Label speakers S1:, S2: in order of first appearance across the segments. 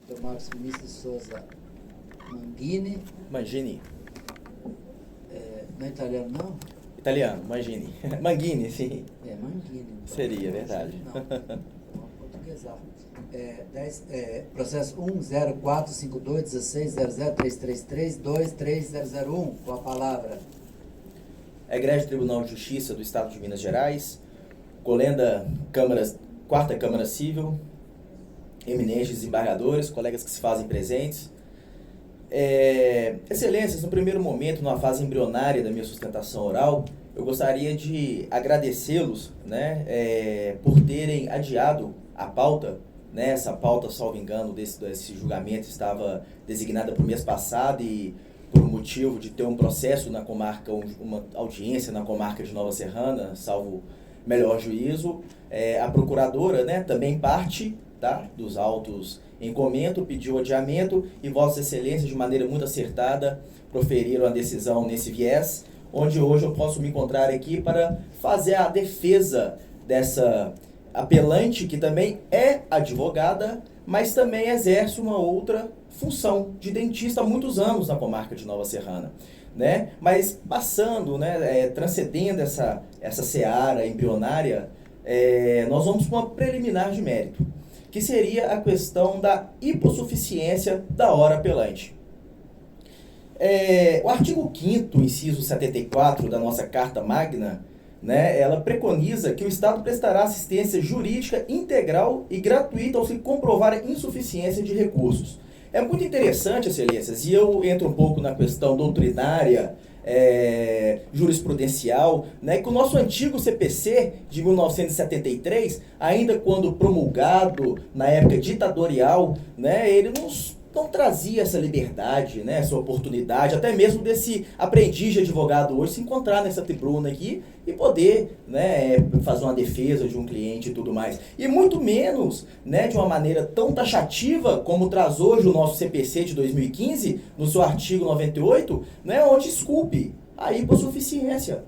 S1: Dr. Marcos Vinícius de Souza Mangini.
S2: Mangini.
S1: Não é italiano, não?
S2: Italiano, Mangini. Manghini, sim.
S1: Mangini.
S2: Seria, verdade.
S1: Não, portuguesar. Processo 10452160033323001, com a palavra.
S2: Egrégio Tribunal de Justiça do Estado de Minas Gerais, Colenda, Quarta Câmara Civil, eminentes desembargadores, colegas que se fazem presentes. Excelências, no primeiro momento, numa fase embrionária da minha sustentação oral, eu gostaria de agradecê-los, né, por terem adiado a pauta, né, essa pauta, salvo engano, desse julgamento estava designada para o mês passado e por motivo de ter um processo na comarca, uma audiência na comarca de Nova Serrana, salvo melhor juízo, a procuradora, né, também parte, tá, dos autos em comento, pediu adiamento e Vossas Excelências, de maneira muito acertada, proferiram a decisão nesse viés, onde hoje eu posso me encontrar aqui para fazer a defesa dessa apelante, que também é advogada, mas também exerce uma outra função de dentista há muitos anos na comarca de Nova Serrana, né? Mas passando, né, transcendendo essa seara embrionária, nós vamos para uma preliminar de mérito, que seria a questão da hipossuficiência da hora apelante. O artigo 5º, inciso 74 da nossa Carta Magna, né, ela preconiza que o Estado prestará assistência jurídica integral e gratuita ao se comprovar a insuficiência de recursos. É muito interessante, excelências, e eu entro um pouco na questão doutrinária, jurisprudencial, né, que o nosso antigo CPC de 1973, ainda quando promulgado na época ditatorial, né, ele não trazia essa liberdade, né, essa oportunidade, até mesmo desse aprendiz de advogado hoje se encontrar nessa tribuna aqui e poder, né, fazer uma defesa de um cliente e tudo mais. E muito menos, né, de uma maneira tão taxativa como traz hoje o nosso CPC de 2015, no seu artigo 98, né, onde esculpe a hipossuficiência.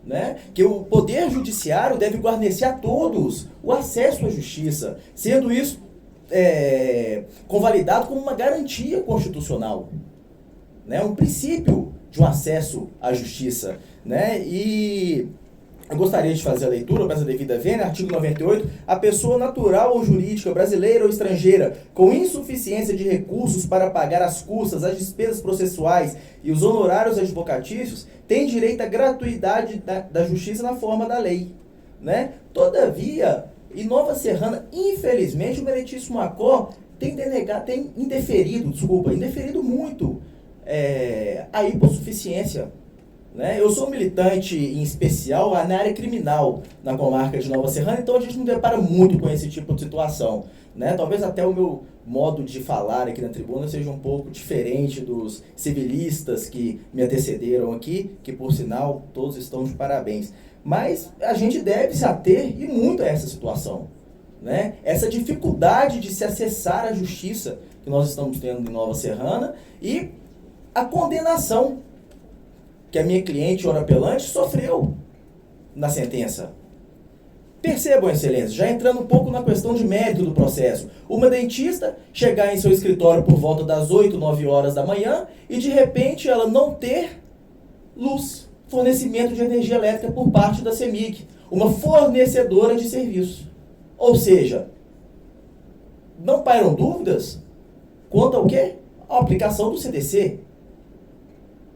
S2: Né, que o Poder Judiciário deve guarnecer a todos o acesso à justiça, sendo isso convalidado como uma garantia constitucional, né, um princípio de um acesso à justiça, né, e eu gostaria de fazer a leitura para essa devida vênia, artigo 98, a pessoa natural ou jurídica, brasileira ou estrangeira, com insuficiência de recursos para pagar as custas, as despesas processuais e os honorários advocatícios, tem direito à gratuidade da justiça na forma da lei, né, todavia, em Nova Serrana, infelizmente, o meritíssimo Acó tem indeferido muito a hipossuficiência. Né? Eu sou militante, em especial, na área criminal na comarca de Nova Serrana, então a gente não depara muito com esse tipo de situação. Né? Talvez até o meu modo de falar aqui na tribuna seja um pouco diferente dos civilistas que me antecederam aqui, que, por sinal, todos estão de parabéns. Mas a gente deve se ater e muito a essa situação, né? Essa dificuldade de se acessar a justiça que nós estamos tendo em Nova Serrana e a condenação que a minha cliente, ora apelante, sofreu na sentença. Percebam, excelência, já entrando um pouco na questão de mérito do processo. Uma dentista chegar em seu escritório por volta das 8, 9 horas da manhã e de repente ela não ter luz. Fornecimento de energia elétrica por parte da CEMIG, uma fornecedora de serviços. Ou seja, não pairam dúvidas quanto ao quê? A aplicação do CDC,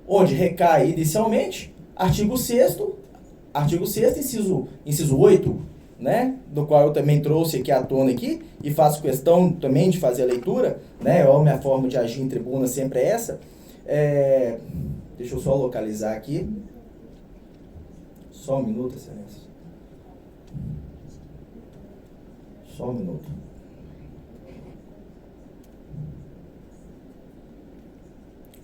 S2: onde recai inicialmente artigo 6º, inciso 8, né, do qual eu também trouxe aqui à tona aqui, e faço questão também de fazer a leitura, né, a minha forma de agir em tribuna sempre é essa. Deixa eu só localizar aqui. Só um minuto, excelência. Só um minuto.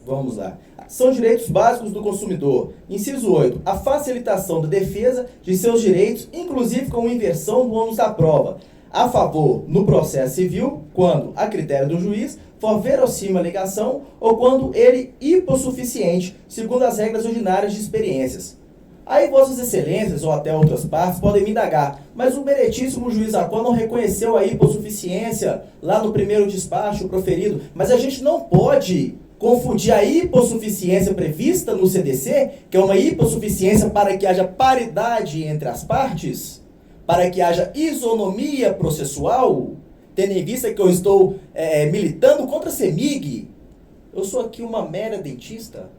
S2: Vamos lá. São direitos básicos do consumidor. Inciso 8. A facilitação da defesa de seus direitos, inclusive com inversão do ônus da prova, a favor no processo civil, quando, a critério do juiz, for verossímil a alegação ou quando ele hipossuficiente, segundo as regras ordinárias de experiências. Aí vossas excelências, ou até outras partes, podem me indagar, mas o meritíssimo juiz Acó não reconheceu a hipossuficiência lá no primeiro despacho proferido, mas a gente não pode confundir a hipossuficiência prevista no CDC, que é uma hipossuficiência para que haja paridade entre as partes, para que haja isonomia processual, tendo em vista que eu estou militando contra a CEMIG. Eu sou aqui uma mera dentista.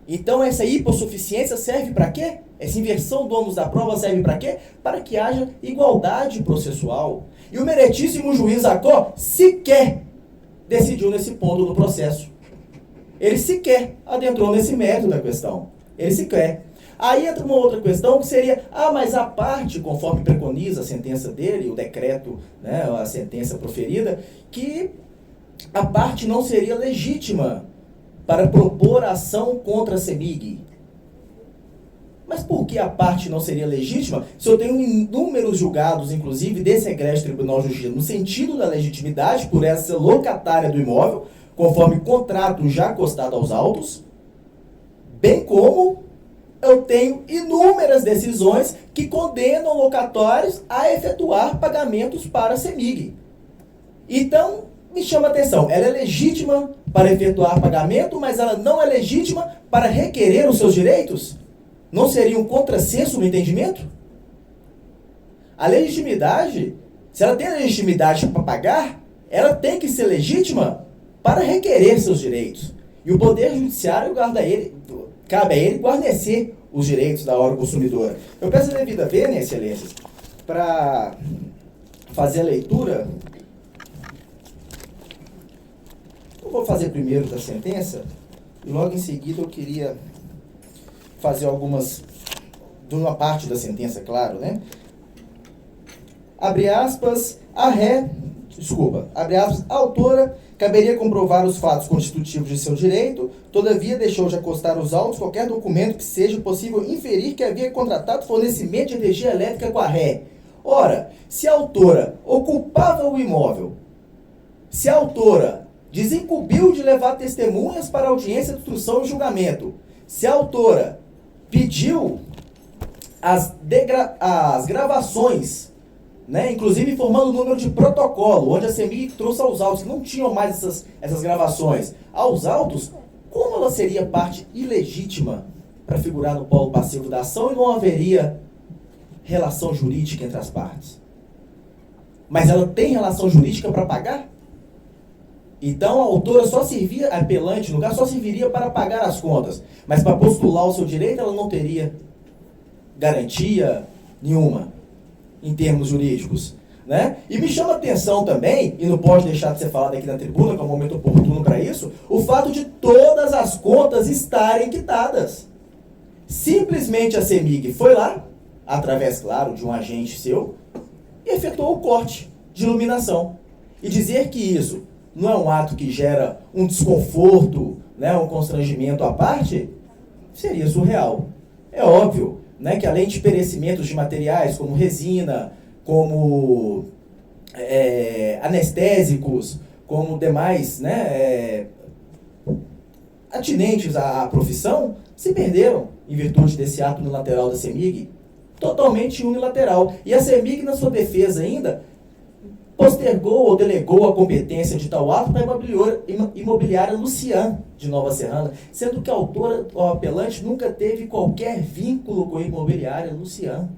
S2: Então essa hipossuficiência serve para quê? Essa inversão do ônus da prova serve para quê? Para que haja igualdade processual. E o meritíssimo juiz Acó sequer decidiu nesse ponto do processo. Ele sequer adentrou nesse mérito da questão. Ele sequer. Aí entra uma outra questão que seria, mas a parte, conforme preconiza a sentença dele, o decreto, né, a sentença proferida, que a parte não seria legítima para propor ação contra a CEMIG. Mas por que a parte não seria legítima se eu tenho inúmeros julgados, inclusive desse egrégio Tribunal de Justiça, no sentido da legitimidade por essa locatária do imóvel, conforme contrato já acostado aos autos, bem como eu tenho inúmeras decisões que condenam locatórios a efetuar pagamentos para a CEMIG. Então, me chama a atenção, ela é legítima para efetuar pagamento, mas ela não é legítima para requerer os seus direitos? Não seria um contrassenso no entendimento? A legitimidade, se ela tem a legitimidade para pagar, ela tem que ser legítima para requerer seus direitos. E o Poder Judiciário cabe a ele guarnecer os direitos da hora consumidora. Eu peço a devida vênia, excelências, para fazer a leitura. Eu vou fazer primeiro da sentença, e logo em seguida eu queria fazer de uma parte da sentença, claro, né? Abre aspas, abre aspas, a autora caberia comprovar os fatos constitutivos de seu direito, todavia deixou de acostar os autos qualquer documento que seja possível inferir que havia contratado fornecimento de energia elétrica com a ré. Ora, se a autora ocupava o imóvel, se a autora desincumbiu de levar testemunhas para audiência de instrução e julgamento, se a autora pediu as gravações, né, inclusive informando o número de protocolo, onde a CEMIG trouxe aos autos, que não tinham mais essas gravações, aos autos, como ela seria parte ilegítima para figurar no polo passivo da ação e não haveria relação jurídica entre as partes? Mas ela tem relação jurídica para pagar? Então a autora só servia, a apelante, no caso, só serviria para pagar as contas, mas para postular o seu direito ela não teria garantia nenhuma em termos jurídicos, né? E me chama a atenção também, e não pode deixar de ser falado aqui na tribuna, que é um momento oportuno para isso, o fato de todas as contas estarem quitadas. Simplesmente a CEMIG foi lá, através, claro, de um agente seu, e efetuou o corte de iluminação. E dizer que isso não é um ato que gera um desconforto, né, um constrangimento à parte, seria surreal. É óbvio, né, que além de perecimentos de materiais como resina, como anestésicos, como demais, né, atinentes à profissão, se perderam em virtude desse ato unilateral da CEMIG, totalmente unilateral. E a CEMIG, na sua defesa ainda, postergou ou delegou a competência de tal ato para a imobiliária Lucian, de Nova Serrana, sendo que a autora, o apelante, nunca teve qualquer vínculo com a imobiliária Lucian.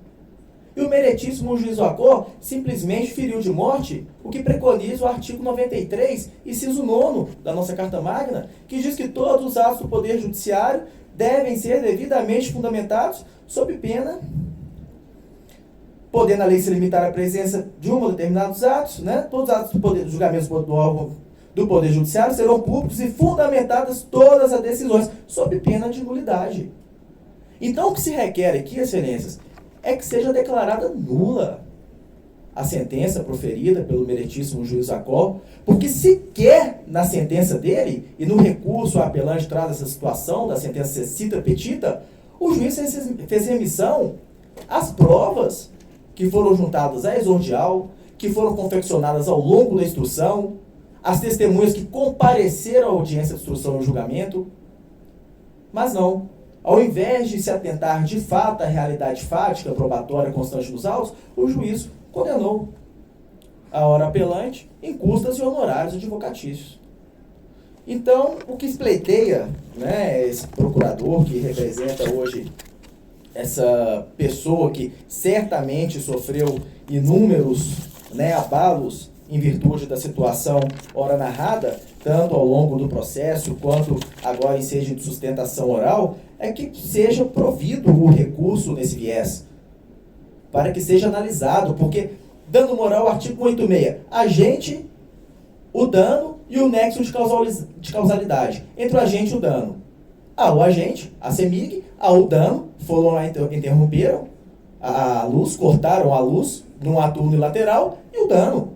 S2: E o meritíssimo juiz Acó simplesmente feriu de morte o que preconiza o artigo 93, inciso 9 da nossa Carta Magna, que diz que todos os atos do Poder Judiciário devem ser devidamente fundamentados sob pena, podendo a lei se limitar à presença de um ou determinados atos, né? Todos os atos dos julgamentos do órgão do Poder Judiciário serão públicos e fundamentadas todas as decisões, sob pena de nulidade. Então, o que se requer aqui, excelências, é que seja declarada nula a sentença proferida pelo meritíssimo juiz Acó, porque sequer na sentença dele, e no recurso o apelante traz essa situação da sentença cita petita, o juiz fez remissão às provas que foram juntadas à exordial, que foram confeccionadas ao longo da instrução, as testemunhas que compareceram à audiência de instrução e julgamento. Mas não. Ao invés de se atentar de fato à realidade fática, probatória constante dos autos, o juiz condenou a hora apelante em custas e honorários advocatícios. Então, o que espleiteia, né, esse procurador que representa hoje essa pessoa que certamente sofreu inúmeros, né, abalos em virtude da situação ora narrada, tanto ao longo do processo quanto agora em seja de sustentação oral, é que seja provido o recurso nesse viés, para que seja analisado, porque, dando moral ao artigo 186, agente, o dano e o nexo de causalidade. Entre o agente e o dano. O agente, a CEMIG, o dano, foram lá, interromperam a luz, cortaram a luz num ato unilateral, e o dano.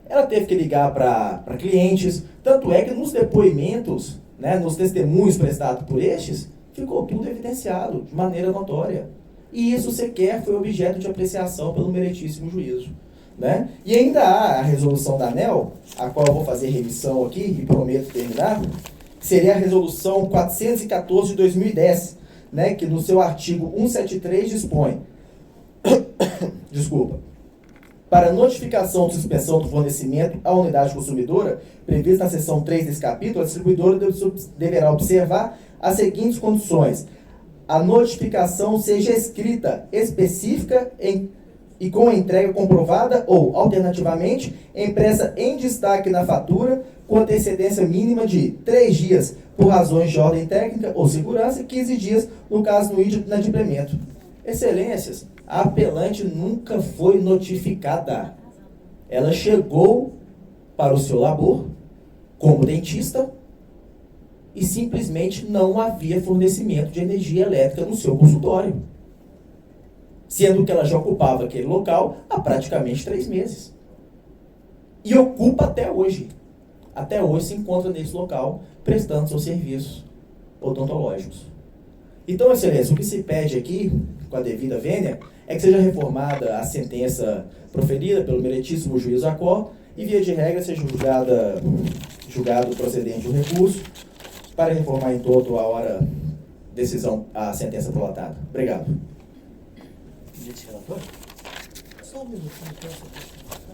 S2: Ela teve que ligar para clientes, tanto é que nos depoimentos, né, nos testemunhos prestados por estes, ficou tudo evidenciado de maneira notória. E isso sequer foi objeto de apreciação pelo meritíssimo juízo. Né? E ainda há a resolução da ANEEL, a qual eu vou fazer remissão aqui e prometo terminar, que seria a resolução 414 de 2010, né, que no seu artigo 173 dispõe, para notificação de suspensão do fornecimento à unidade consumidora, prevista na seção 3 desse capítulo, a distribuidora deverá observar as seguintes condições: a notificação seja escrita, específica e com entrega comprovada ou, alternativamente, impressa em destaque na fatura com antecedência mínima de 3 dias por razões de ordem técnica ou segurança e 15 dias no caso do inadimplemento. Excelências, a apelante nunca foi notificada. Ela chegou para o seu labor como dentista e simplesmente não havia fornecimento de energia elétrica no seu consultório, sendo que ela já ocupava aquele local há praticamente 3 meses. E ocupa até hoje. Até hoje se encontra nesse local, prestando seus serviços odontológicos. Então, excelência, o que se pede aqui, com a devida vênia, é que seja reformada a sentença proferida pelo meritíssimo juiz Acó e, via de regra, seja julgado procedente o recurso para reformar em todo a hora a sentença prolatada. Obrigado.
S1: Relator? Só um minutinho, peço a